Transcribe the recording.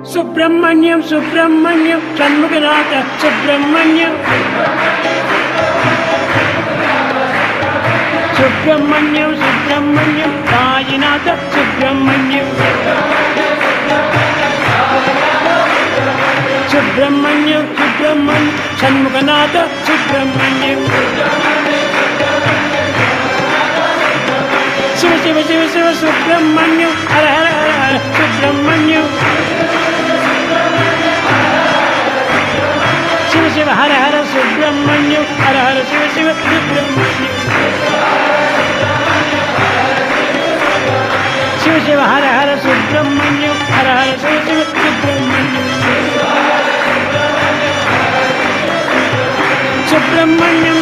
Subrahmanyam Subrahmanyam Shanmukhanatha Subrahmanyam Subrahmanyam Subrahmanyam Sainath Subrahmanyam Subrahmanyam Subrahmanyam Shanmukhanatha Subrahmanyam Shiva Shiva Shiva Shiva Subrahmanyam Hara Hara Hara Hara Subrahmanyam Shiva Shiva Hara Hara Subrahmanyam Hara Hara Shiva Shiva Subrahmanyam Shiva Shiva Hara Hara Subrahmanyam Hara Hara Shiva Shiva Subrahmanyam Subrahmanyam